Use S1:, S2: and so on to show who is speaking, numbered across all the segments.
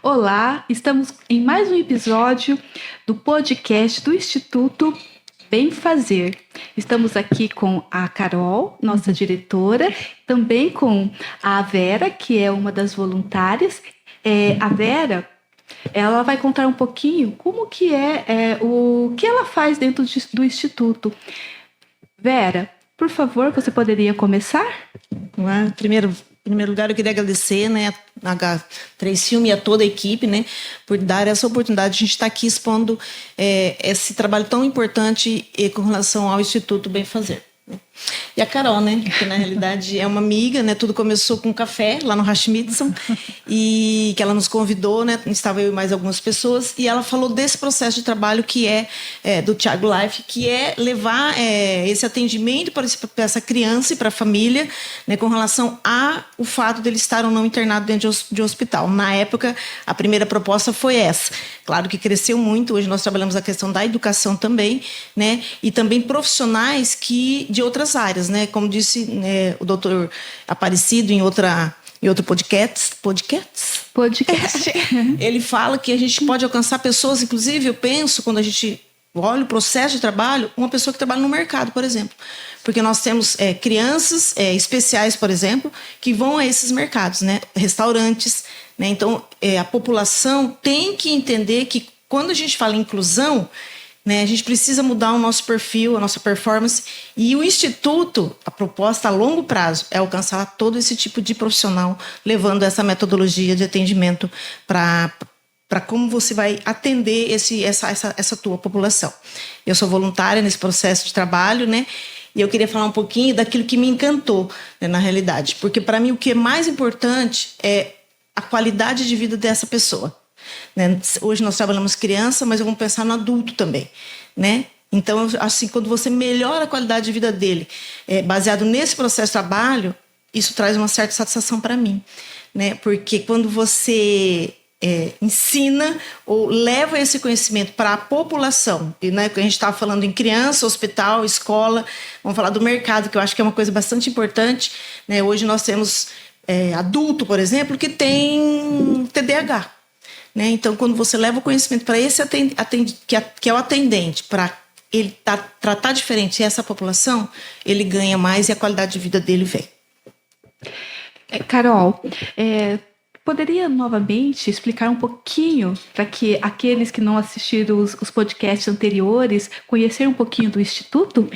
S1: Olá, estamos em mais um episódio do podcast do Instituto Bem Fazer. Estamos aqui com a Carol, nossa diretora, também com a Vera, que é uma das voluntárias. A Vera, ela vai contar um pouquinho como que o que ela faz dentro do Instituto. Vera, por favor, você poderia começar?
S2: Em primeiro lugar, eu queria agradecer, né, a H3 Filme e a toda a equipe, né, por dar essa oportunidade de a gente estar aqui expondo esse trabalho tão importante com relação ao Instituto Bem Fazer. E a Carol, né, que na realidade é uma amiga, né, tudo começou com um café lá no Hashimidson, e que ela nos convidou, né, estava eu e mais algumas pessoas, e ela falou desse processo de trabalho que do Thiago Life, que é levar esse atendimento para essa criança e para a família, né, com relação ao fato dele estar ou não internado dentro de um hospital. Na época, a primeira proposta foi essa. Claro que cresceu muito, hoje nós trabalhamos a questão da educação também, né, e também profissionais de outras áreas, né, como disse, né, o doutor Aparecido em outro podcast. Ele fala que a gente pode alcançar pessoas, inclusive eu penso, quando a gente olha o processo de trabalho, uma pessoa que trabalha no mercado, por exemplo. Porque nós temos crianças especiais, por exemplo, que vão a esses mercados, né, restaurantes, né. Então, a população tem que entender que quando a gente fala em inclusão, né, a gente precisa mudar o nosso perfil, a nossa performance. E o Instituto, a proposta a longo prazo é alcançar todo esse tipo de profissional, levando essa metodologia de atendimento para como você vai atender essa tua população. Eu sou voluntária nesse processo de trabalho, né? E eu queria falar um pouquinho daquilo que me encantou, né, na realidade. Porque, para mim, o que é mais importante é a qualidade de vida dessa pessoa. Né? Hoje nós trabalhamos criança, mas vamos pensar no adulto também, né? Então, assim, quando você melhora a qualidade de vida dele, baseado nesse processo de trabalho, isso traz uma certa satisfação para mim, né? Porque quando você ensina ou leva esse conhecimento para a população, e, né, a gente estava falando em criança, hospital, escola, vamos falar do mercado, que eu acho que é uma coisa bastante importante, né? Hoje nós temos adulto, por exemplo, que tem TDAH. Né? Então, quando você leva o conhecimento para esse que é o atendente, para ele tratar diferente essa população, ele ganha mais e a qualidade de vida dele vem.
S1: Carol, poderia novamente explicar um pouquinho para que aqueles que não assistiram os podcasts anteriores conhecerem um pouquinho do Instituto?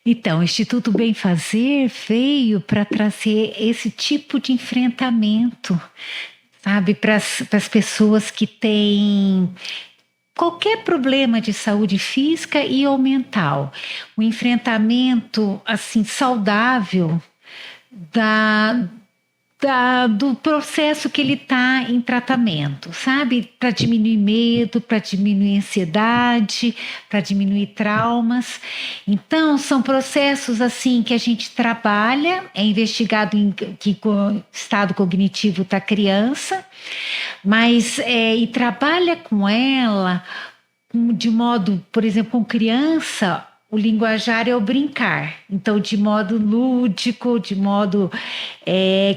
S3: Então, o Instituto Bem Fazer veio para trazer esse tipo de enfrentamento, sabe, para as pessoas que têm qualquer problema de saúde física e ou mental. Um enfrentamento, assim, saudável do processo que ele está em tratamento, sabe? Para diminuir medo, para diminuir ansiedade, para diminuir traumas. Então, são processos assim que a gente trabalha, é investigado em que estado cognitivo da criança, mas e trabalha com ela de modo, por exemplo, com criança. O linguajar é o brincar, então de modo lúdico, de modo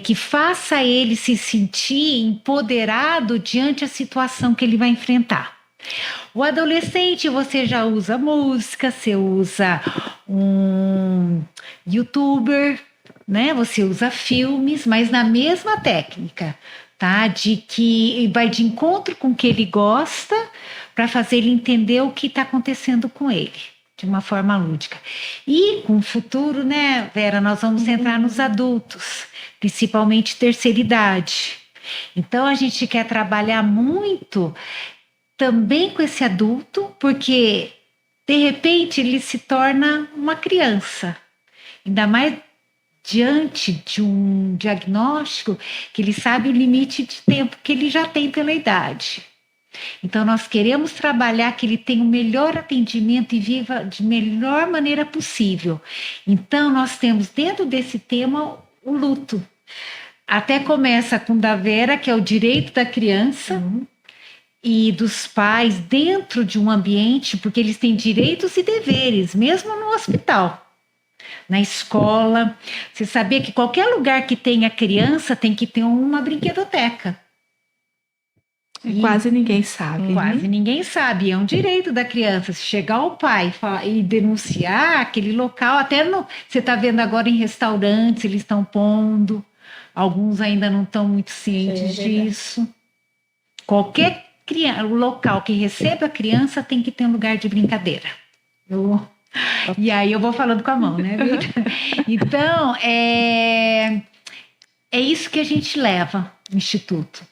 S3: que faça ele se sentir empoderado diante da situação que ele vai enfrentar. O adolescente, você já usa música, você usa um youtuber, né? Você usa filmes, mas na mesma técnica, tá? De que vai de encontro com o que ele gosta para fazer ele entender o que está acontecendo com ele. De uma forma lúdica. E com o futuro, né, Vera, nós vamos entrar nos adultos, principalmente terceira idade. Então, a gente quer trabalhar muito também com esse adulto, porque, de repente, ele se torna uma criança. Ainda mais diante de um diagnóstico que ele sabe o limite de tempo que ele já tem pela idade. Então, nós queremos trabalhar que ele tenha o melhor atendimento e viva de melhor maneira possível. Então, nós temos dentro desse tema o luto. Até começa com o da Vera, que é o direito da criança e dos pais dentro de um ambiente, porque eles têm direitos e deveres, mesmo no hospital. Na escola, você sabia que qualquer lugar que tenha criança tem que ter uma brinquedoteca.
S1: Quase ninguém sabe.
S3: Quase ninguém sabe. É um direito da criança. Se chegar o pai e denunciar aquele local, você está vendo agora em restaurantes, eles estão pondo. Alguns ainda não estão muito cientes disso. Qualquer local que receba a criança tem que ter um lugar de brincadeira. E aí eu vou falando com a mão, né? Então, é isso que a gente leva no Instituto.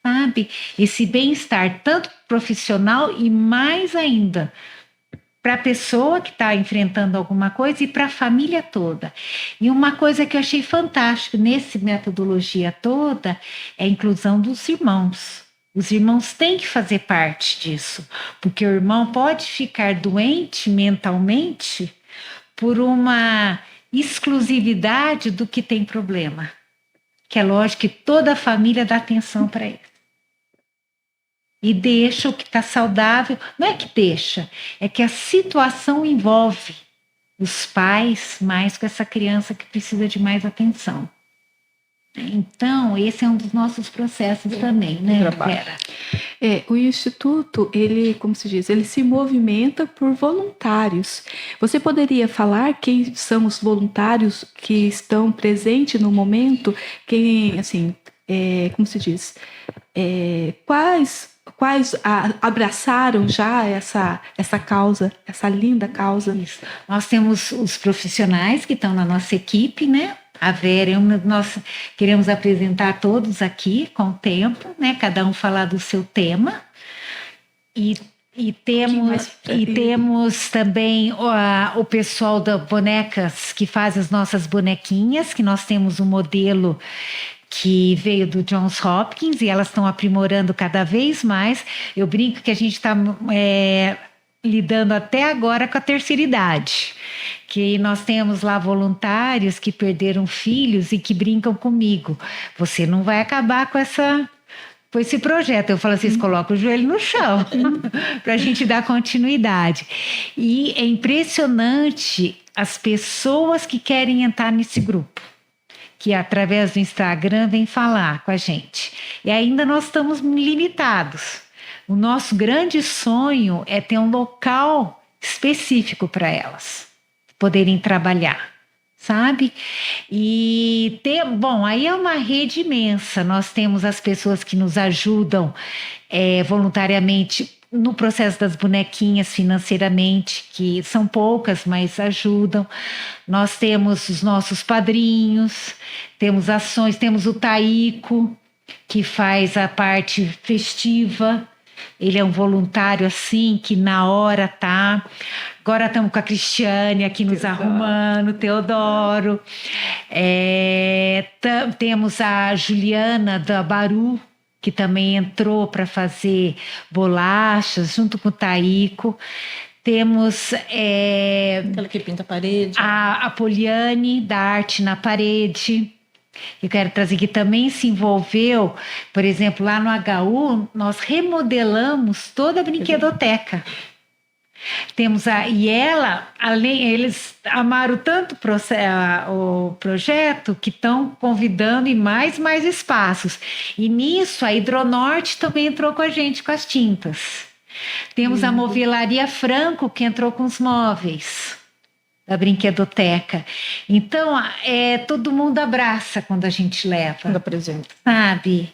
S3: Sabe? Esse bem-estar, tanto profissional e mais ainda para a pessoa que está enfrentando alguma coisa e para a família toda. E uma coisa que eu achei fantástica nessa metodologia toda é a inclusão dos irmãos. Os irmãos têm que fazer parte disso, porque o irmão pode ficar doente mentalmente por uma exclusividade do que tem problema. Que é lógico que toda a família dá atenção para ele. E deixa o que está saudável. Não é que deixa, é que a situação envolve os pais mais com essa criança que precisa de mais atenção. Então, esse é um dos nossos processos também, né, Vera?
S1: O Instituto, ele, como se diz, ele se movimenta por voluntários. Você poderia falar quem são os voluntários que estão presentes no momento? Quem, assim, como se diz, quais abraçaram já essa causa, essa linda causa?
S3: Isso. Nós temos os profissionais que estão na nossa equipe, né? A Vera, nós queremos apresentar todos aqui com o tempo, né? Cada um falar do seu tema. E temos também o pessoal da Bonecas, que faz as nossas bonequinhas, que nós temos um modelo que veio do Johns Hopkins e elas estão aprimorando cada vez mais. Eu brinco que a gente está lidando até agora com a terceira idade, que nós temos lá voluntários que perderam filhos e que brincam comigo. Você não vai acabar com esse projeto. Eu falo, vocês colocam o joelho no chão para a gente dar continuidade. E é impressionante as pessoas que querem entrar nesse grupo, que através do Instagram vem falar com a gente. E ainda nós estamos limitados. O nosso grande sonho é ter um local específico para elas poderem trabalhar, sabe? E aí é uma rede imensa. Nós temos as pessoas que nos ajudam voluntariamente no processo das bonequinhas financeiramente, que são poucas, mas ajudam. Nós temos os nossos padrinhos, temos ações, temos o Taíco, que faz a parte festiva. Ele é um voluntário assim, que na hora tá. Agora estamos com a Cristiane aqui nos arrumando, Teodoro. Temos a Juliana da Baru, que também entrou para fazer bolachas junto com o Taíco. Temos
S2: aquela que pinta a parede.
S3: A Poliane, da Arte na Parede. Eu quero trazer que também se envolveu, por exemplo, lá no HU, nós remodelamos toda a brinquedoteca. Temos eles amaram tanto o projeto que estão convidando em mais espaços. E nisso a Hidronorte também entrou com a gente com as tintas. Temos a Movelaria Franco, que entrou com os móveis da brinquedoteca. Então, todo mundo abraça quando a gente leva.
S2: Quando apresenta.
S3: Sabe?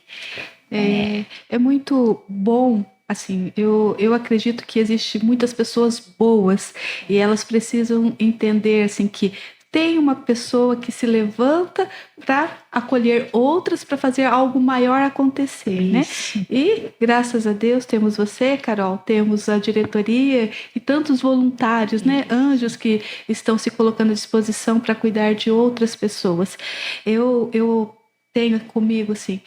S1: É muito bom. Assim, eu acredito que existe muitas pessoas boas e elas precisam entender assim, que tem uma pessoa que se levanta para acolher outras, para fazer algo maior acontecer,
S3: Isso.
S1: né? E graças a Deus temos você, Carol, temos a diretoria e tantos voluntários, né? Anjos que estão se colocando à disposição para cuidar de outras pessoas. Eu tenho comigo, assim,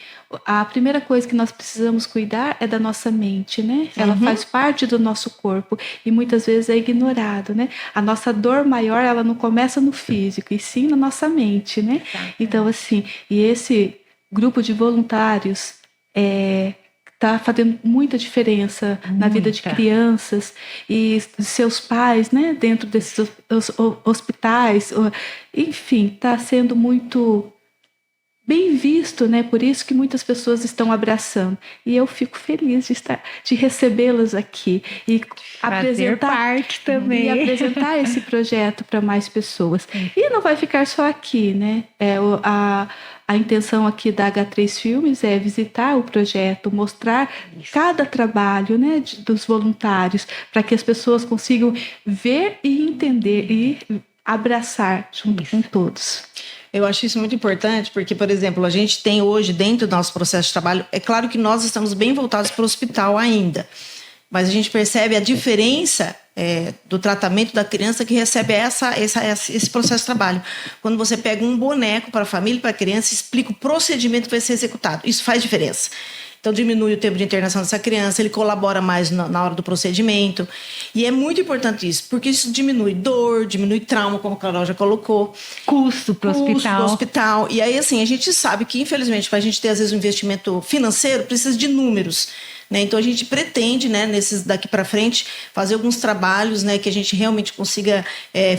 S1: a primeira coisa que nós precisamos cuidar é da nossa mente, né? Ela faz parte do nosso corpo e muitas vezes é ignorado, né? A nossa dor maior, ela não começa no físico, e sim na nossa mente, né? Então, assim, e esse grupo de voluntários está fazendo muita diferença na vida de crianças e seus pais, né? Dentro desses hospitais, enfim, está sendo muito bem visto, né? Por isso que muitas pessoas estão abraçando. E eu fico feliz de recebê-las aqui e
S3: Fazer parte também.
S1: E apresentar esse projeto para mais pessoas. E não vai ficar só aqui, né? A intenção aqui da H3 Filmes é visitar o projeto, mostrar cada trabalho, né, dos voluntários, para que as pessoas consigam ver e entender e abraçar junto com todos.
S2: Eu acho isso muito importante, porque, por exemplo, a gente tem hoje, dentro do nosso processo de trabalho, é claro que nós estamos bem voltados para o hospital ainda, mas a gente percebe a diferença do tratamento da criança que recebe esse processo de trabalho. Quando você pega um boneco para a família, para a criança, explica o procedimento que vai ser executado. Isso faz diferença. Então, diminui o tempo de internação dessa criança, ele colabora mais na hora do procedimento. E é muito importante isso, porque isso diminui dor, diminui trauma, como a Carol já colocou.
S3: Custo para o
S2: hospital. E aí, assim, a gente sabe que, infelizmente, para a gente ter, às vezes, um investimento financeiro, precisa de números. Né? Então, a gente pretende, né, nesses daqui para frente, fazer alguns trabalhos, né, que a gente realmente consiga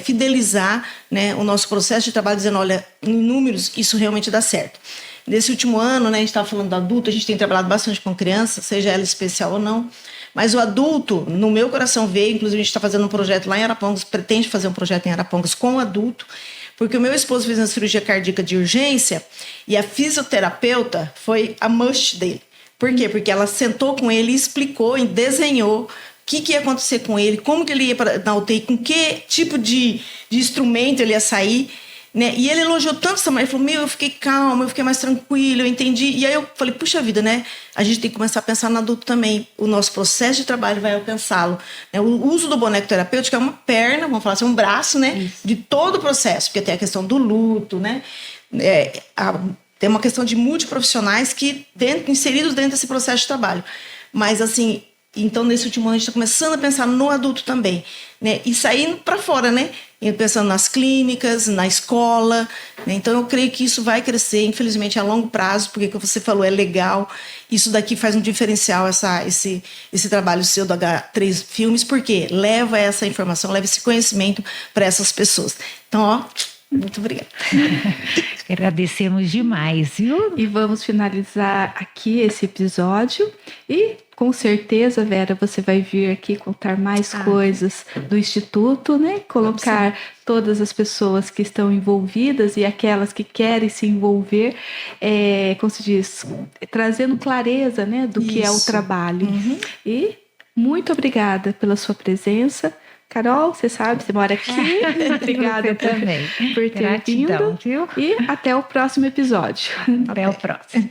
S2: fidelizar, né, o nosso processo de trabalho, dizendo, olha, em números, isso realmente dá certo. Nesse último ano, né, a gente estava falando do adulto, a gente tem trabalhado bastante com criança, seja ela especial ou não, mas o adulto, no meu coração veio, inclusive a gente está fazendo um projeto lá em Arapongas, pretende fazer um projeto em Arapongas com o adulto, porque o meu esposo fez uma cirurgia cardíaca de urgência e a fisioterapeuta foi a must dele. Por quê? Porque ela sentou com ele e explicou e desenhou o que ia acontecer com ele, como que ele ia na UTI, com que tipo de instrumento ele ia sair. Né? E ele elogiou tanto essa mulher, ele falou, eu fiquei calma, eu fiquei mais tranquila, eu entendi. E aí eu falei, puxa vida, né? A gente tem que começar a pensar no adulto também. O nosso processo de trabalho vai alcançá-lo. Né? O uso do boneco terapêutico é uma perna, vamos falar assim, um braço, né? De todo o processo, porque tem a questão do luto, né? Tem uma questão de multiprofissionais que inseridos dentro desse processo de trabalho. Mas, assim, então, nesse último ano, a gente está começando a pensar no adulto também. Né? E saindo para fora, né? Pensando nas clínicas, na escola. Né? Então, eu creio que isso vai crescer, infelizmente, a longo prazo, porque, como você falou, é legal. Isso daqui faz um diferencial, esse trabalho seu do H3 Filmes, porque leva essa informação, leva esse conhecimento para essas pessoas. Então, ó, muito obrigada.
S3: Agradecemos demais, viu?
S1: E vamos finalizar aqui esse episódio. E, com certeza, Vera, você vai vir aqui contar mais coisas do Instituto, né? Colocar todas as pessoas que estão envolvidas e aquelas que querem se envolver, como se diz, trazendo clareza, né, do que é o trabalho. Uhum. E muito obrigada pela sua presença. Carol, você sabe, você mora aqui. Obrigada
S3: também
S1: por ter vindo. Viu? E até o próximo episódio.
S3: Até o próximo.